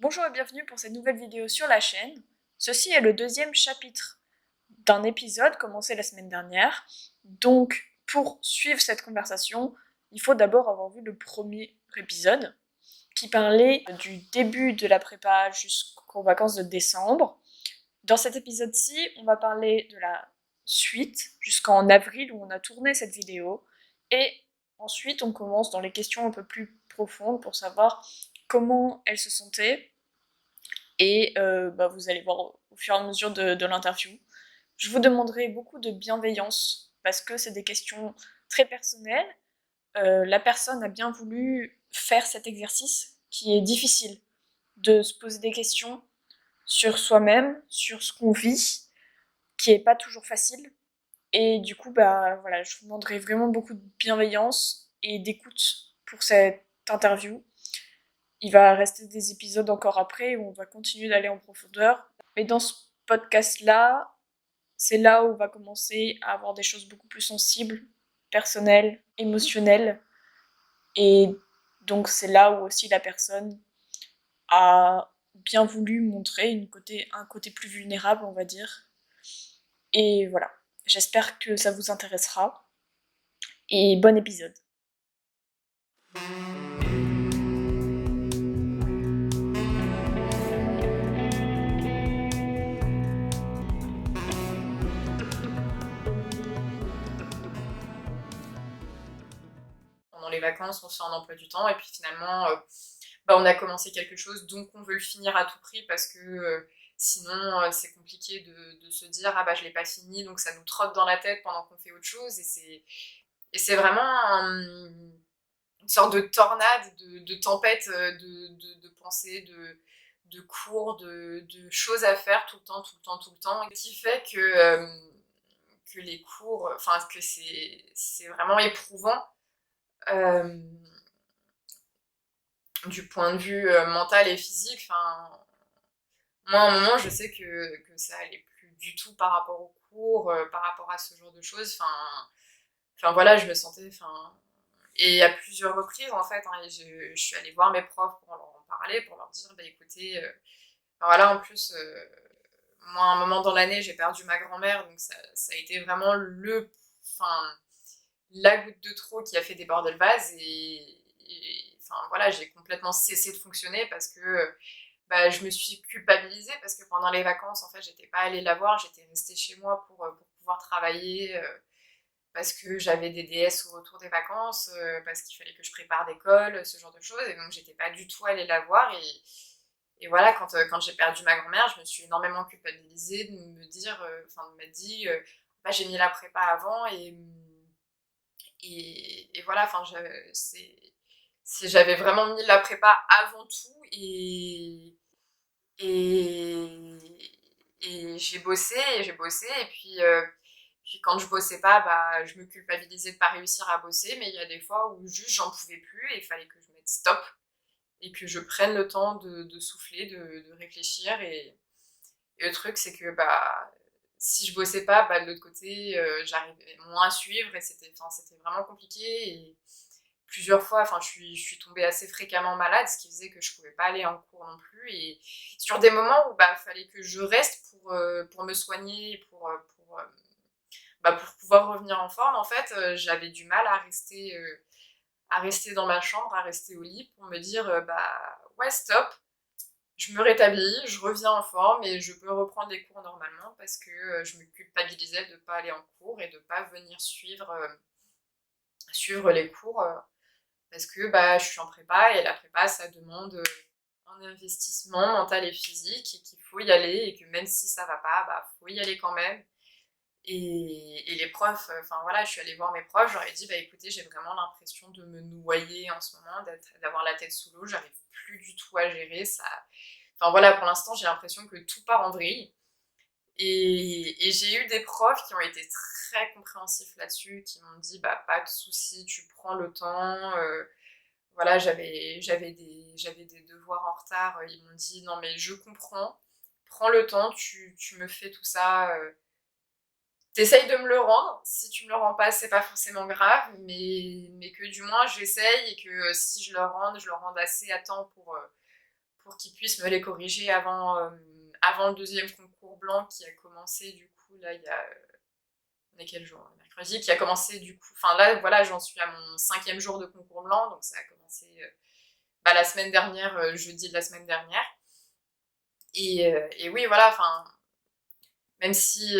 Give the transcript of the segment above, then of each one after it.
Bonjour et bienvenue pour cette nouvelle vidéo sur la chaîne. Ceci est le deuxième chapitre d'un épisode commencé la semaine dernière. Donc, pour suivre cette conversation, il faut d'abord avoir vu le premier épisode qui parlait du début de la prépa jusqu'aux vacances de décembre. Dans cet épisode-ci, on va parler de la suite jusqu'en avril où on a tourné cette vidéo. Et ensuite, on commence dans les questions un peu plus profondes pour savoir comment elle se sentait et vous allez voir au fur et à mesure de l'interview. Je vous demanderai beaucoup de bienveillance parce que c'est des questions très personnelles. La personne a bien voulu faire cet exercice qui est difficile, de se poser des questions sur soi-même, sur ce qu'on vit, qui est pas toujours facile. Et du coup, voilà, je vous demanderai vraiment beaucoup de bienveillance et d'écoute pour cette interview. Il va rester des épisodes encore après où on va continuer d'aller en profondeur. Mais dans ce podcast-là, c'est là où on va commencer à avoir des choses beaucoup plus sensibles, personnelles, émotionnelles. Et donc c'est là où aussi la personne a bien voulu montrer un côté plus vulnérable, on va dire. Et voilà, j'espère que ça vous intéressera. Et bon épisode. Pendant les vacances, on se fait un emploi du temps et puis finalement, on a commencé quelque chose, donc on veut le finir à tout prix parce que sinon c'est compliqué de se dire ah bah je l'ai pas fini, donc ça nous trotte dans la tête pendant qu'on fait autre chose et c'est vraiment une sorte de tornade, de tempête de pensées, de cours, de choses à faire tout le temps, tout le temps, tout le temps, et qui fait que les cours, enfin que c'est vraiment éprouvant. Euh, du point de vue mental et physique. Enfin, moi, à un moment, je sais que ça allait plus du tout par rapport aux cours, par rapport à ce genre de choses. Enfin voilà, je me sentais. Enfin, et à plusieurs reprises, en fait, hein, je suis allée voir mes profs pour leur en parler, pour leur dire, bah écoutez, enfin, voilà, en plus, moi, à un moment dans l'année, j'ai perdu ma grand-mère, donc ça a été vraiment enfin, la goutte de trop qui a fait déborder le vase enfin voilà, j'ai complètement cessé de fonctionner parce que je me suis culpabilisée parce que pendant les vacances, en fait, j'étais pas allée la voir, j'étais restée chez moi pour pouvoir travailler parce que j'avais des DS au retour des vacances, parce qu'il fallait que je prépare d'école, ce genre de choses, et donc j'étais pas du tout allée la voir. Et voilà, quand j'ai perdu ma grand-mère, je me suis énormément culpabilisée de me dire, de m'être dit, j'ai mis la prépa avant et voilà, enfin, j'avais vraiment mis la prépa avant tout et, et j'ai bossé, puis quand je bossais pas, je me culpabilisais de pas réussir à bosser, mais il y a des fois où juste j'en pouvais plus et il fallait que je mette stop et que je prenne le temps de souffler, de réfléchir et le truc c'est que si je bossais pas, de l'autre côté, j'arrivais moins à suivre et c'était vraiment compliqué. Et plusieurs fois, enfin, je suis tombée assez fréquemment malade, ce qui faisait que je pouvais pas aller en cours non plus. Et sur des moments où il fallait que je reste pour me soigner, pour pouvoir revenir en forme, en fait, j'avais du mal à rester dans ma chambre, à rester au lit pour me dire, ouais, stop, je me rétablis, je reviens en forme et je peux reprendre les cours normalement parce que je me culpabilisais de ne pas aller en cours et de ne pas venir suivre les cours parce que je suis en prépa et la prépa ça demande un investissement mental et physique et qu'il faut y aller et que même si ça va pas, faut y aller quand même. Et les profs, enfin voilà, je suis allée voir mes profs, j'aurais dit écoutez, j'ai vraiment l'impression de me noyer en ce moment, d'avoir la tête sous l'eau, j'arrive plus du tout à gérer ça. Enfin voilà, pour l'instant, j'ai l'impression que tout part en vrille. Et j'ai eu des profs qui ont été très compréhensifs là-dessus, qui m'ont dit pas de souci, tu prends le temps. Voilà, j'avais des devoirs en retard, ils m'ont dit non mais je comprends, prends le temps, tu me fais tout ça. T'essayes de me le rendre, si tu me le rends pas, c'est pas forcément grave, mais que du moins j'essaye et que si je le rende assez à temps pour qu'ils puissent me les corriger avant le deuxième concours blanc qui a commencé du coup là il y a on est quel jour? Mercredi, qui a commencé du coup. Enfin là, voilà, j'en suis à mon 5e jour de concours blanc, donc ça a commencé la semaine dernière, jeudi de la semaine dernière. Et oui, voilà, enfin, même si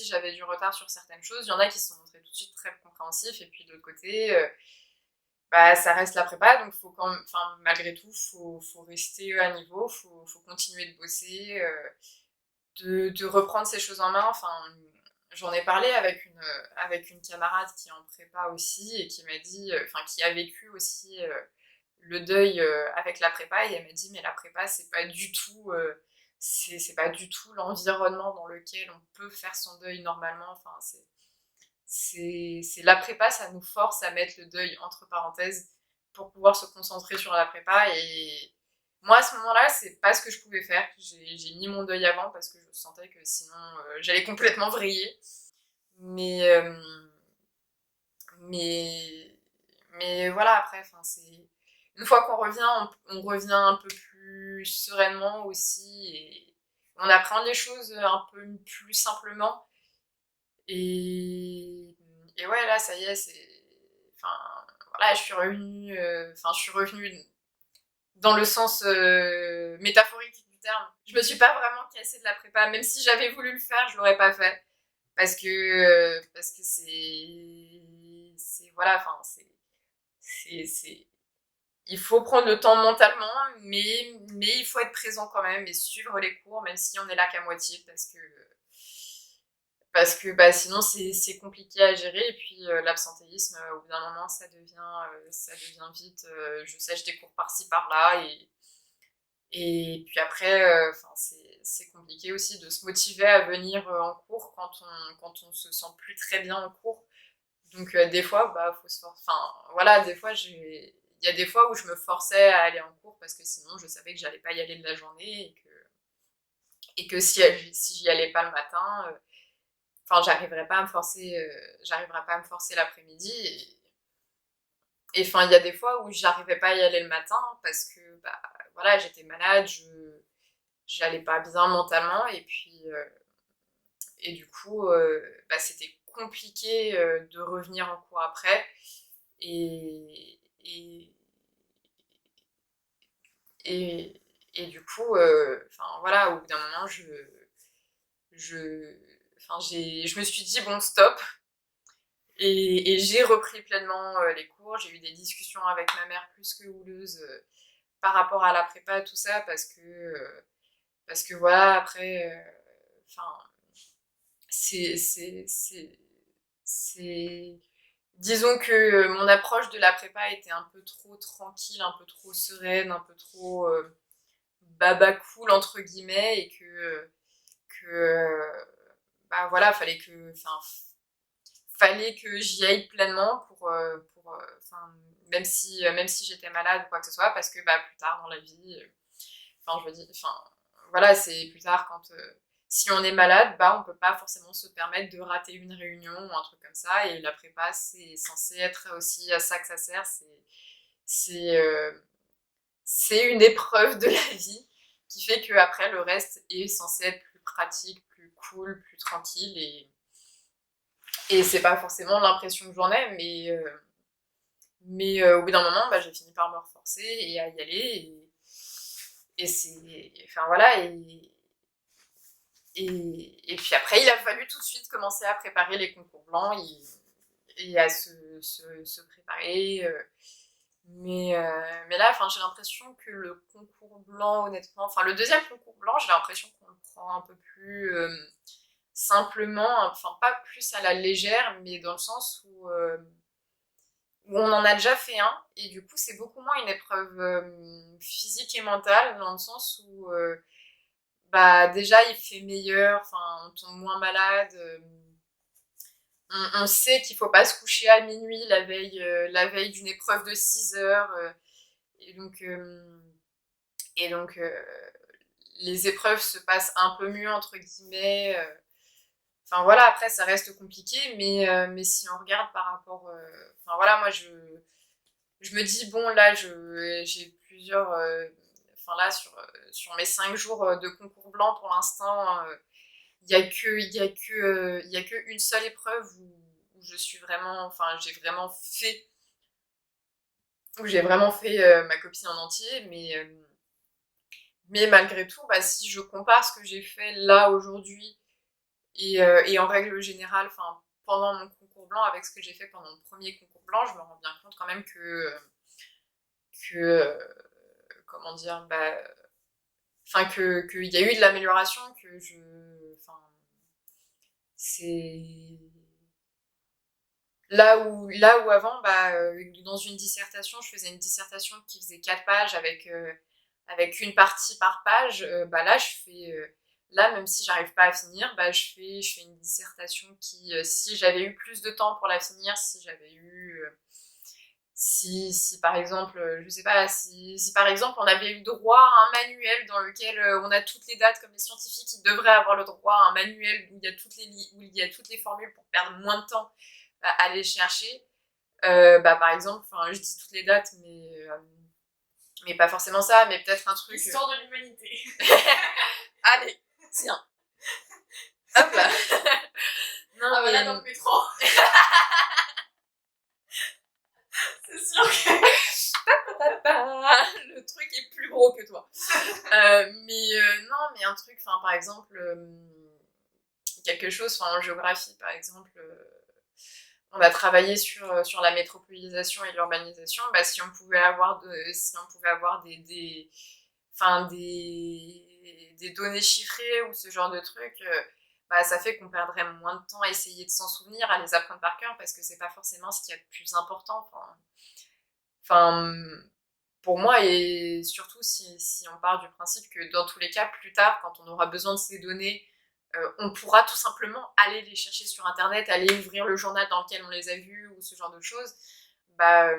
j'avais du retard sur certaines choses, il y en a qui se sont montrés tout de suite très compréhensifs, et puis de l'autre côté, ça reste la prépa, donc faut quand même, enfin, malgré tout, faut rester à niveau, faut continuer de bosser, de reprendre ces choses en main. Enfin, j'en ai parlé avec une camarade qui est en prépa aussi et qui m'a dit, enfin, qui a vécu aussi le deuil avec la prépa, et elle m'a dit mais la prépa c'est pas du tout c'est pas du tout l'environnement dans lequel on peut faire son deuil normalement. Enfin, c'est la prépa, ça nous force à mettre le deuil entre parenthèses pour pouvoir se concentrer sur la prépa. Et moi à ce moment-là c'est pas ce que je pouvais faire. J'ai mis mon deuil avant parce que je sentais que sinon j'allais complètement vriller. Mais mais mais voilà, après, enfin, c'est une fois qu'on revient, on revient un peu plus sereinement aussi, et on apprend les choses un peu plus simplement. Et ouais, là, ça y est, enfin, voilà, je suis revenue dans le sens métaphorique du terme. Je me suis pas vraiment cassée de la prépa, même si j'avais voulu le faire, je l'aurais pas fait. Parce que voilà, enfin, c'est, il faut prendre le temps mentalement, mais il faut être présent quand même et suivre les cours, même si on est là qu'à moitié, parce que bah, sinon c'est compliqué à gérer. Et puis l'absentéisme, au bout d'un moment, ça devient vite, je sèche des cours par-ci par-là, et puis après, c'est compliqué aussi de se motiver à venir en cours quand on se sent plus très bien en cours. Donc des fois, bah, faut se forcer. Enfin, voilà, des fois, il y a des fois où je me forçais à aller en cours parce que sinon, je savais que j'allais pas y aller de la journée, et que si j'y allais pas le matin, enfin, j'arriverais pas à me forcer l'après-midi. Et enfin, il y a des fois où j'arrivais pas à y aller le matin parce que, bah, voilà, j'étais malade, j'allais pas bien mentalement, et puis, et du coup, bah, c'était compliqué de revenir en cours après. Et, et, et, et du coup, enfin voilà, au bout d'un moment, je, je me suis dit bon, stop. Et j'ai repris pleinement les cours. J'ai eu des discussions avec ma mère plus que houleuses par rapport à la prépa, tout ça, parce que voilà, après, enfin, c'est, c'est, c'est, c'est, disons que mon approche de la prépa était un peu trop tranquille, un peu trop sereine, un peu trop baba cool entre guillemets, et que bah voilà, fallait que j'y aille pleinement même si j'étais malade ou quoi que ce soit, parce que bah plus tard dans la vie, enfin je veux dire, enfin voilà, c'est plus tard quand si on est malade, bah on peut pas forcément se permettre de rater une réunion ou un truc comme ça. Et la prépa, c'est censé être aussi à ça que ça sert. C'est c'est une épreuve de la vie qui fait que après le reste est censé être plus pratique, plus cool, plus tranquille. Et c'est pas forcément l'impression que j'en ai, mais au bout d'un moment, bah, j'ai fini par me reforcer et à y aller. Et c'est. Enfin voilà. Et puis après, il a fallu tout de suite commencer à préparer les concours blancs et à se préparer. Mais là, j'ai l'impression que le concours blanc, honnêtement, enfin le deuxième concours blanc, j'ai l'impression qu'on le prend un peu plus simplement, enfin pas plus à la légère, mais dans le sens où on en a déjà fait un, et du coup c'est beaucoup moins une épreuve physique et mentale, dans le sens où bah déjà il fait meilleur, enfin on tombe moins malade, on sait qu'il faut pas se coucher à minuit la veille d'une épreuve de 6 heures, et donc, les épreuves se passent un peu mieux entre guillemets. Enfin voilà, après ça reste compliqué, mais si on regarde par rapport, enfin voilà, moi je me dis bon là j'ai plusieurs, enfin là, sur mes 5 jours de concours blanc, pour l'instant, il y a que une seule épreuve où je suis vraiment, enfin, j'ai vraiment fait ma copie en entier, mais malgré tout, bah, si je compare ce que j'ai fait là aujourd'hui et en règle générale, enfin, pendant mon concours blanc avec ce que j'ai fait pendant mon premier concours blanc, je me rends bien compte quand même que comment dire, bah, enfin, qu'il y a eu de l'amélioration, enfin, c'est là où avant, bah, dans une dissertation, je faisais une dissertation qui faisait 4 pages avec une partie par page. Bah là, là, même si j'arrive pas à finir, bah, je fais une dissertation qui, si j'avais eu plus de temps pour la finir, si par exemple, je sais pas, si par exemple on avait eu droit à un manuel dans lequel on a toutes les dates, comme les scientifiques, ils devraient avoir le droit à un manuel où il y a toutes les formules pour perdre moins de temps à aller chercher. Bah, par exemple, enfin, je dis toutes les dates, mais pas forcément ça, mais peut-être un truc. L'histoire de l'humanité. Allez, tiens. Hop là. Non, ah, mais là, dans le métro. C'est sûr que. Le truc est plus gros que toi. Non, mais un truc, enfin, par exemple, quelque chose, enfin, en géographie, par exemple. On a travaillé sur la métropolisation et l'urbanisation, bah, si on pouvait avoir des données chiffrées ou ce genre de trucs, bah, ça fait qu'on perdrait moins de temps à essayer de s'en souvenir, à les apprendre par cœur, parce que c'est pas forcément ce qu'il y a de plus important. Enfin, pour moi, et surtout si on part du principe que dans tous les cas, plus tard, quand on aura besoin de ces données, on pourra tout simplement aller les chercher sur internet, aller ouvrir le journal dans lequel on les a vus ou ce genre de choses, bah,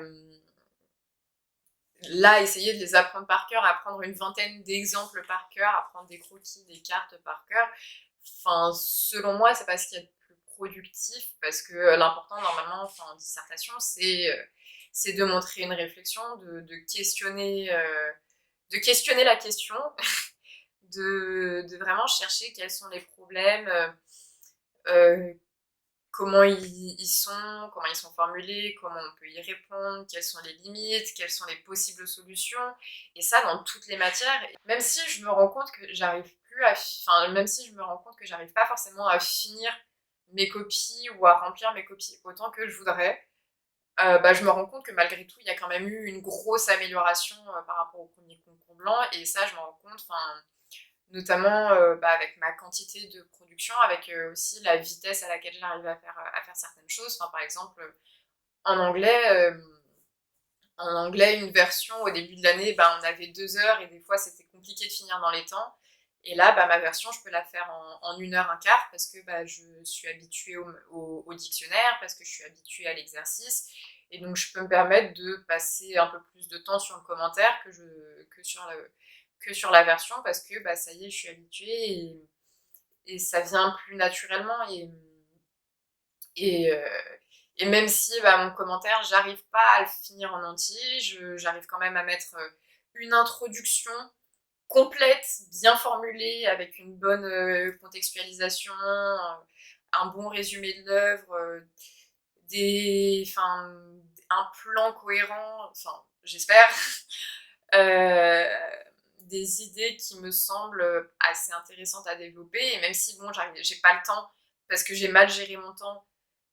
là, essayer de les apprendre par cœur, apprendre une vingtaine d'exemples par cœur, apprendre des croquis, des cartes par cœur, enfin, selon moi, c'est pas ce qu'il y a de plus productif, parce que l'important, normalement, enfin, en dissertation, c'est de montrer une réflexion, de questionner la question, de vraiment chercher quels sont les problèmes, euh, comment ils sont formulés, comment on peut y répondre, quelles sont les limites, quelles sont les possibles solutions, et ça dans toutes les matières. Même si je me rends compte que même si je me rends compte que j'arrive pas forcément à finir mes copies ou à remplir mes copies autant que je voudrais, bah, je me rends compte que malgré tout, il y a quand même eu une grosse amélioration par rapport au premier concours blanc, et ça, je me rends compte, notamment bah, avec ma quantité de production, avec aussi la vitesse à laquelle j'arrive à faire certaines choses. Enfin, par exemple, en anglais, euh, une version au début de l'année, bah, on avait 2 heures et des fois c'était compliqué de finir dans les temps. Et là, bah, ma version, je peux la faire en 1 heure, 1 quart, parce que bah, je suis habituée au dictionnaire, parce que je suis habituée à l'exercice. Et donc, je peux me permettre de passer un peu plus de temps sur le commentaire que sur la version, parce que bah, ça y est, je suis habituée et ça vient plus naturellement. Et, et même si bah, mon commentaire, j'arrive pas à le finir en entier, j'arrive quand même à mettre une introduction complète, bien formulée, avec une bonne contextualisation, un bon résumé de l'œuvre, un plan cohérent, enfin, j'espère, euh, des idées qui me semblent assez intéressantes à développer, et même si, bon, j'ai pas le temps, parce que j'ai mal géré mon temps,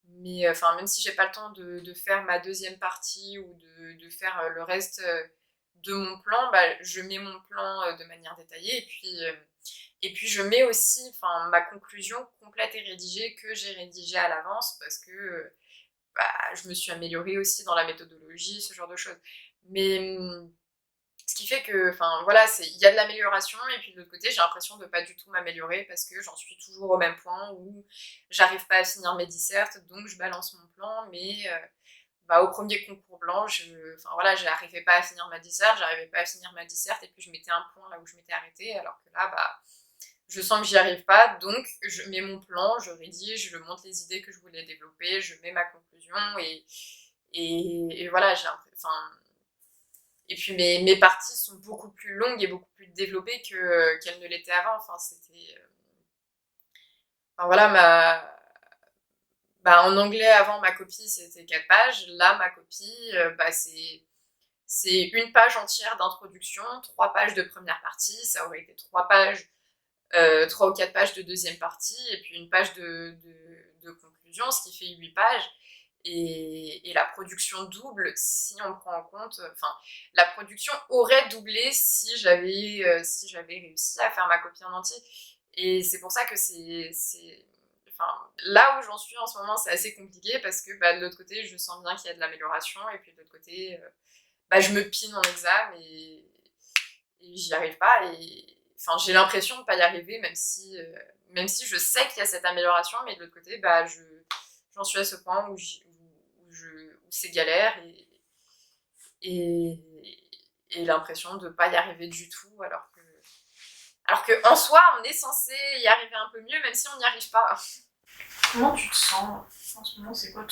mais enfin, même si j'ai pas le temps de faire ma deuxième partie ou de faire le reste de mon plan, bah, je mets mon plan de manière détaillée, et puis je mets aussi ma conclusion complète et rédigée que j'ai rédigée à l'avance, parce que bah, je me suis améliorée aussi dans la méthodologie, ce genre de choses. Mais ce qui fait que, enfin voilà, il y a de l'amélioration, et puis de l'autre côté, j'ai l'impression de pas du tout m'améliorer, parce que j'en suis toujours au même point où j'arrive pas à finir mes dissertes, donc je balance mon plan, mais bah, au premier concours blanc, voilà, j'arrivais pas à finir ma disserte, et puis je mettais un point là où je m'étais arrêtée, alors que là, bah, je sens que j'y arrive pas, donc je mets mon plan, je rédige, je montre les idées que je voulais développer, je mets ma conclusion, et voilà, Et puis mes parties sont beaucoup plus longues et beaucoup plus développées qu'elles ne l'étaient avant. Enfin, c'était... Enfin, voilà, en anglais, avant, ma copie, c'était 4 pages. Là, ma copie, c'est une page entière d'introduction, 3 pages de première partie. Ça aurait été 3 pages, 3 ou 4 pages de deuxième partie, et puis une page de conclusion, ce qui fait 8 pages. Et la production double si on prend en compte... Enfin, la production aurait doublé si j'avais réussi à faire ma copie en entier. Et c'est pour ça que enfin, là où j'en suis en ce moment, c'est assez compliqué parce que de l'autre côté, je sens bien qu'il y a de l'amélioration, et puis de l'autre côté, je me pine en examen et j'y arrive pas. Et enfin, j'ai l'impression de pas y arriver, même si je sais qu'il y a cette amélioration, mais de l'autre côté, j'en suis à ce point où c'est galère et, et l'impression de pas y arriver du tout, alors que en soi, on est censé y arriver un peu mieux, même si on n'y arrive pas. Comment tu te sens en ce moment? C'est quoi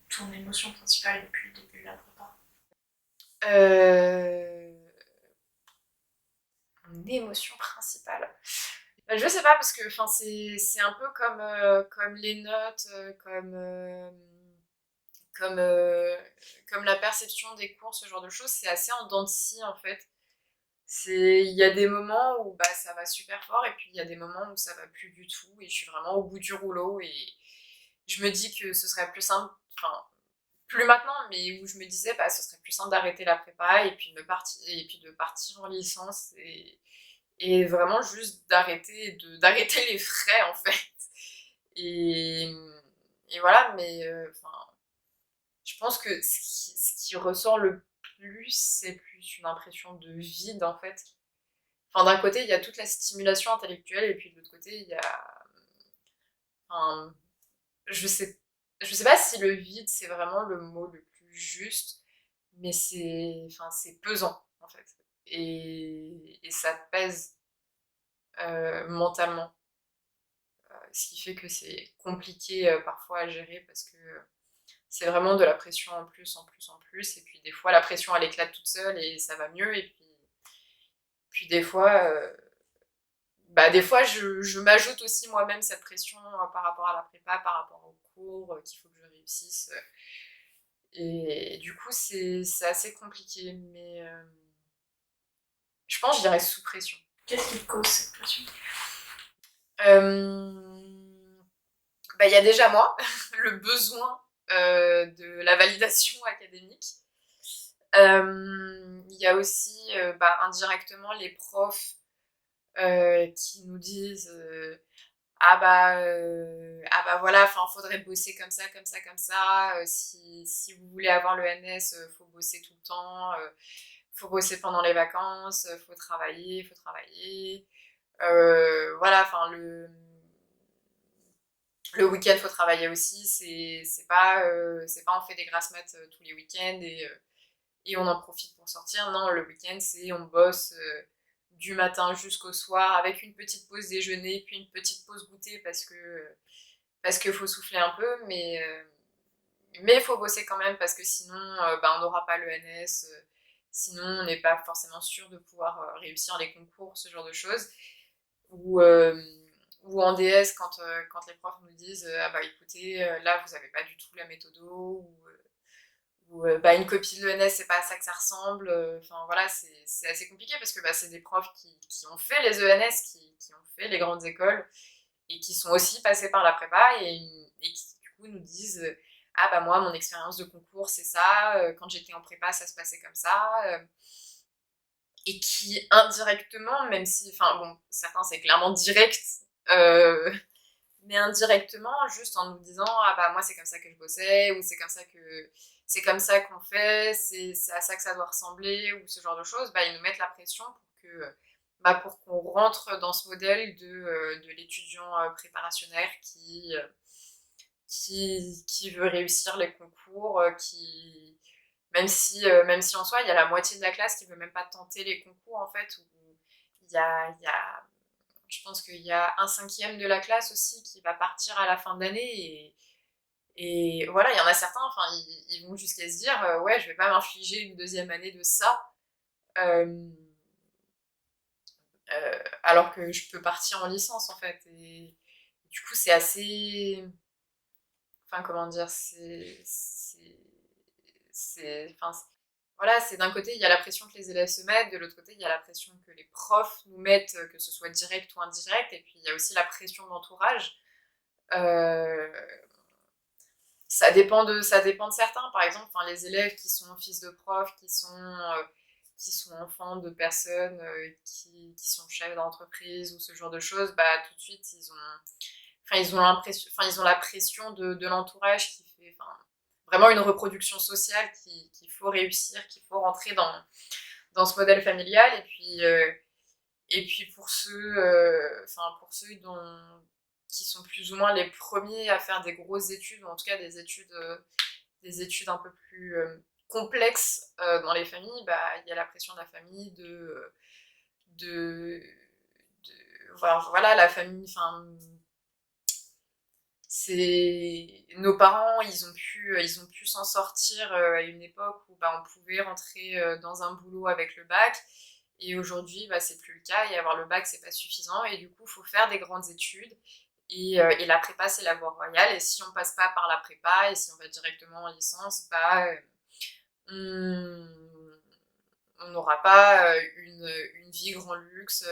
ton émotion principale depuis le début de la prépa? Mon émotion principale. Je sais pas, parce que c'est un peu comme les notes, comme, euh, comme la perception des cours, ce genre de choses. C'est assez en dents de scie, en fait. Il y a des moments où ça va super fort, et puis il y a des moments où ça va plus du tout, et je suis vraiment au bout du rouleau, et je me dis que ce serait plus simple, enfin, plus maintenant, mais où je me disais ce serait plus simple d'arrêter la prépa et puis de partir en licence, et vraiment juste d'arrêter les frais, en fait. Et, et voilà, mais je pense que ce qui ressort le plus, c'est plus une impression de vide, en fait. Enfin, d'un côté, il y a toute la stimulation intellectuelle, et puis de l'autre côté, il y a... Enfin, je sais, je sais pas si le vide, c'est vraiment le mot le plus juste, mais c'est pesant, en fait. Et ça pèse mentalement. Ce qui fait que c'est compliqué parfois à gérer, parce que c'est vraiment de la pression en plus, en plus, en plus. Et puis des fois, la pression, elle éclate toute seule et ça va mieux. Et puis des fois je m'ajoute aussi moi-même cette pression par rapport à la prépa, par rapport au cours, qu'il faut que je réussisse. Et du coup, c'est assez compliqué. Mais je pense que je dirais sous pression. Qu'est-ce qui te cause cette pression? Il y a déjà moi, le besoin de la validation académique. Il y a aussi indirectement les profs qui nous disent voilà, enfin faudrait bosser comme ça, comme ça, comme ça. Si vous voulez avoir le NS, faut bosser tout le temps, faut bosser pendant les vacances, faut travailler, faut travailler. Voilà, enfin le week-end, faut travailler aussi. C'est pas on fait des grasses mat tous les week-ends et on en profite pour sortir. Non, le week-end, c'est on bosse du matin jusqu'au soir, avec une petite pause déjeuner, puis une petite pause goûter, parce que faut souffler un peu, mais il faut bosser quand même, parce que sinon on n'aura pas le NS, sinon on n'est pas forcément sûr de pouvoir réussir les concours, ce genre de choses. Ou en DS, quand les profs nous disent écoutez, là vous n'avez pas du tout la méthode, ou une copie de l'ENS, c'est pas à ça que ça ressemble. Enfin voilà, c'est assez compliqué, parce que c'est des profs qui ont fait les ENS, qui ont fait les grandes écoles, et qui sont aussi passés par la prépa, et qui du coup nous disent moi, mon expérience de concours, c'est ça, quand j'étais en prépa, ça se passait comme ça. Et qui indirectement, même si, enfin bon, certains c'est clairement direct, euh, mais indirectement, juste en nous disant moi c'est comme ça que je bossais, ou c'est comme ça qu'on fait, c'est à ça que ça doit ressembler, ou ce genre de choses, ils nous mettent la pression pour qu'on rentre dans ce modèle de l'étudiant préparationnaire qui veut réussir les concours, même si en soi il y a la moitié de la classe qui veut même pas tenter les concours, en fait, où il y a je pense qu'il y a un cinquième de la classe aussi qui va partir à la fin d'année, et voilà, il y en a certains, enfin, ils vont jusqu'à se dire ouais, je vais pas m'infliger une deuxième année de ça, alors que je peux partir en licence en fait. Et du coup, c'est assez. Enfin, comment dire, enfin, voilà, c'est d'un côté, il y a la pression que les élèves se mettent, de l'autre côté, il y a la pression que les profs nous mettent, que ce soit direct ou indirect, et puis il y a aussi la pression de l'entourage. Euh, ça dépend de certains, par exemple, enfin, les élèves qui sont fils de profs, qui sont enfants de personnes qui sont chefs d'entreprise ou ce genre de choses, bah tout de suite ils ont l'impression, enfin ils ont la pression de l'entourage qui fait, enfin, vraiment une reproduction sociale qu'il faut réussir, qu'il faut rentrer dans ce modèle familial. Et puis pour ceux qui sont plus ou moins les premiers à faire des grosses études, ou en tout cas des études un peu plus complexes dans les familles, bah, il y a la pression de la famille, de voilà, la famille, enfin, c'est nos parents, ils ont pu s'en sortir à une époque où bah, on pouvait rentrer dans un boulot avec le bac. Et aujourd'hui, bah, c'est plus le cas. Et avoir le bac, c'est pas suffisant. Et du coup, il faut faire des grandes études. Et la prépa, c'est la voie royale. Et si on passe pas par la prépa et si on va directement en licence, bah, on n'aura pas une vie grand luxe.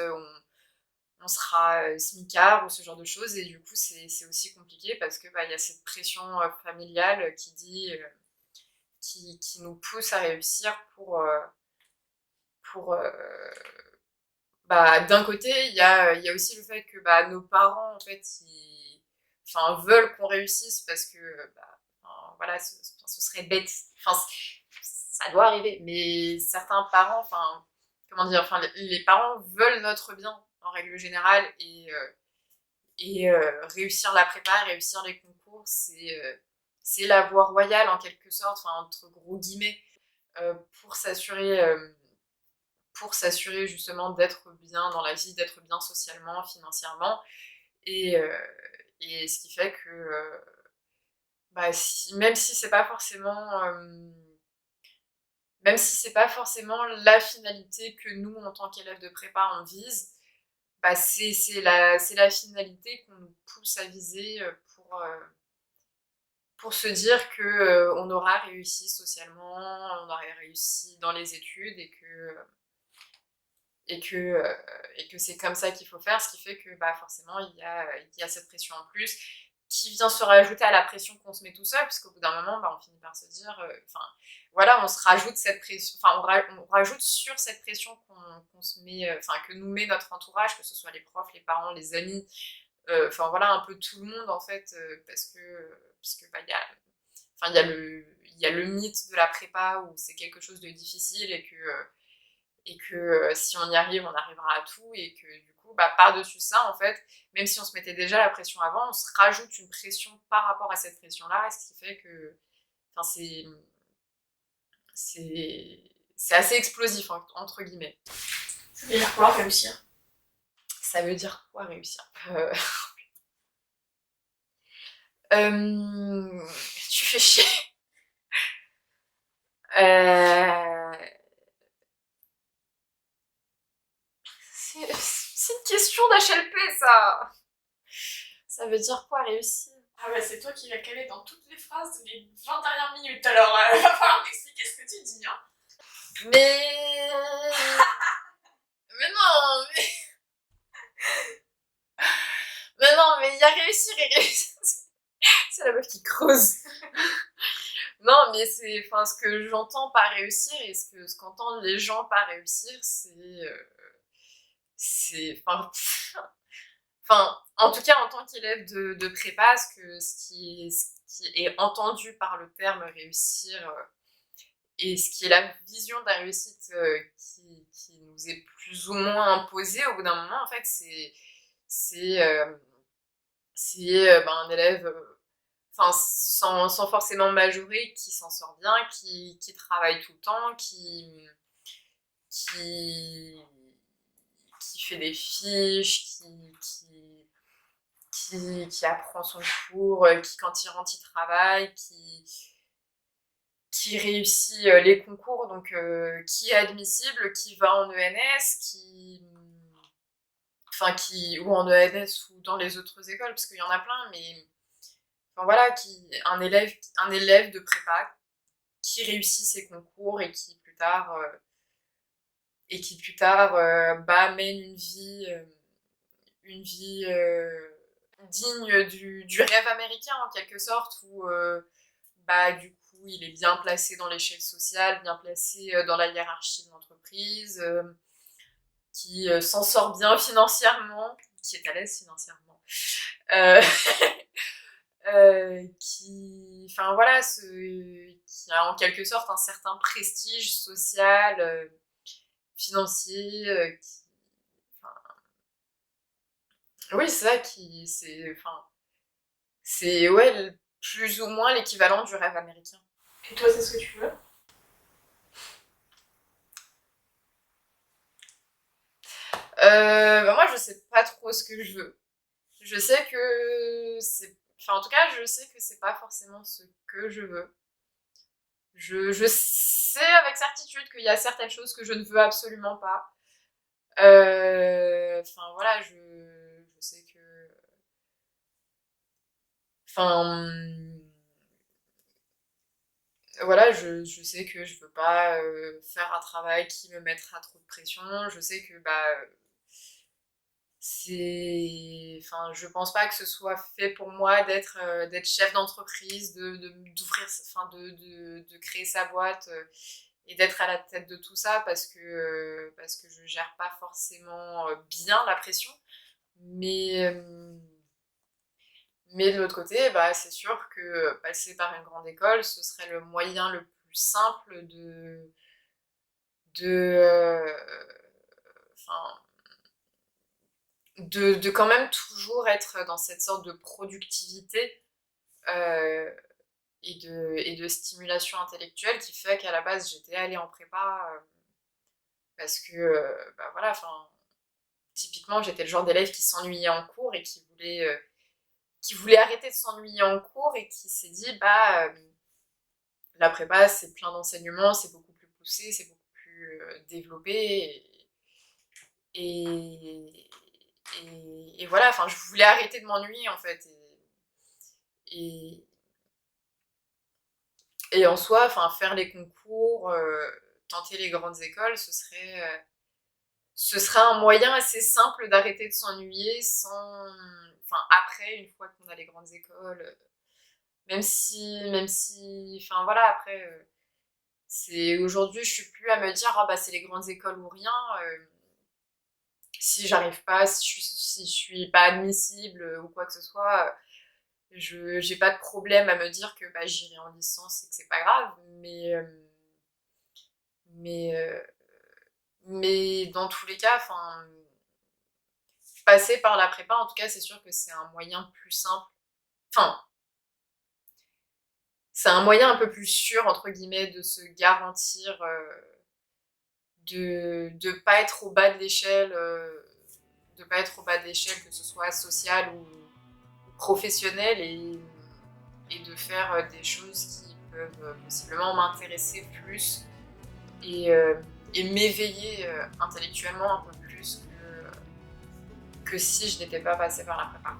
On sera smicard ou ce genre de choses. Et du coup, c'est aussi compliqué parce que bah, y a cette pression familiale qui nous pousse à réussir pour bah, d'un côté, il y a aussi le fait que bah, nos parents, en fait, enfin, veulent qu'on réussisse parce que, bah, enfin, voilà, ce serait bête. Enfin, ça doit arriver. Mais certains parents, enfin, comment dire, enfin, les parents veulent notre bien, en règle générale, réussir la prépa, réussir les concours, c'est la voie royale, en quelque sorte, enfin, entre gros guillemets, euh, pour s'assurer... euh, pour s'assurer justement d'être bien dans la vie, d'être bien socialement, financièrement. Et, euh, et ce qui fait que bah, même si c'est pas forcément même si c'est pas forcément la finalité que nous en tant qu'élèves de prépa on vise, bah, c'est la finalité qu'on nous pousse à viser pour se dire que on aura réussi socialement, on aura réussi dans les études et que, euh, et que c'est comme ça qu'il faut faire, ce qui fait que bah, forcément il y a cette pression en plus qui vient se rajouter à la pression qu'on se met tout seul, puisqu'au bout d'un moment bah, on finit par se dire, enfin voilà, on se rajoute cette pression, enfin on rajoute sur cette pression qu'on se met, enfin que nous met notre entourage, que ce soit les profs, les parents, les amis, enfin voilà un peu tout le monde en fait, parce que bah, enfin, il y a le mythe de la prépa où c'est quelque chose de difficile et que si on y arrive, on arrivera à tout, et que du coup, bah, par-dessus ça, en fait, même si on se mettait déjà la pression avant, on se rajoute une pression par rapport à cette pression-là, ce qui fait que enfin, c'est assez explosif, entre guillemets. Ça veut dire quoi, réussir? Ça veut dire quoi, réussir Tu fais chier. Euh... C'est une question d'HLP, ça. Ça veut dire quoi, réussir? Ah bah c'est toi qui l'as calé dans toutes les phrases les 20 dernières minutes, alors il va falloir m'expliquer ce que tu dis, hein. Mais... mais non, mais non, mais il y a réussir et réussir. C'est la meuf qui creuse. Non, mais c'est, enfin, ce que j'entends par réussir et ce qu'entendent les gens par réussir, enfin, enfin, en tout cas, en tant qu'élève de prépa, ce qui est entendu par le terme réussir et ce qui est la vision de la réussite qui nous est plus ou moins imposée au bout d'un moment, en fait, c'est, euh, c'est ben, un élève enfin, sans forcément majorer, qui s'en sort bien, qui travaille tout le temps, qui, qui fait des fiches, qui apprend son cours, qui quand il rentre il travaille, qui réussit les concours, donc qui est admissible, qui va en ENS, ou en ENS ou dans les autres écoles, parce qu'il y en a plein, mais enfin voilà, un élève de prépa qui réussit ses concours et qui plus tard mène une vie digne du rêve américain en quelque sorte, où du coup il est bien placé dans l'échelle sociale, bien placé dans la hiérarchie de l'entreprise, qui s'en sort bien financièrement, qui est à l'aise financièrement, euh, qui a en quelque sorte un certain prestige social, financier, oui, c'est ça c'est ouais, plus ou moins l'équivalent du rêve américain. Et toi, c'est ce que tu veux? Moi, je sais pas trop ce que je veux. Je sais que en tout cas, je sais que c'est pas forcément ce que je veux. Je sais avec certitude qu'il y a certaines choses que je ne veux absolument pas. Voilà, je sais que... Enfin... Voilà, je sais que je veux pas faire un travail qui me mettra trop de pression. Je sais que je pense pas que ce soit fait pour moi d'être chef d'entreprise, de créer sa boîte et d'être à la tête de tout ça parce que je gère pas forcément bien la pression. Mais mais de l'autre côté, c'est sûr que passer par une grande école, ce serait le moyen le plus simple de, enfin, de quand même toujours être dans cette sorte de productivité euh, et de stimulation intellectuelle qui fait qu'à la base j'étais allée en prépa parce que voilà, typiquement j'étais le genre d'élève qui s'ennuyait en cours et qui voulait arrêter de s'ennuyer en cours et qui s'est dit la prépa c'est plein d'enseignements, c'est beaucoup plus poussé, c'est beaucoup plus développé et, et voilà, je voulais arrêter de m'ennuyer en fait. Et, et en soi, faire les concours, tenter les grandes écoles, ce serait un moyen assez simple d'arrêter de s'ennuyer après, une fois qu'on a les grandes écoles, voilà, après, aujourd'hui, je suis plus à me dire, ah c'est les grandes écoles ou rien. Si j'arrive pas, si je suis pas admissible ou quoi que ce soit, j'ai pas de problème à me dire que j'irai en licence et que c'est pas grave, mais, euh, mais dans tous les cas, passer par la prépa, en tout cas, c'est sûr que c'est un moyen plus simple. Enfin, c'est un moyen un peu plus sûr, entre guillemets, de se garantir de pas être au bas de l'échelle, que ce soit sociale ou professionnelle, et de faire des choses qui peuvent possiblement m'intéresser plus et, et m'éveiller intellectuellement un peu plus que si je n'étais pas passée par la prépa.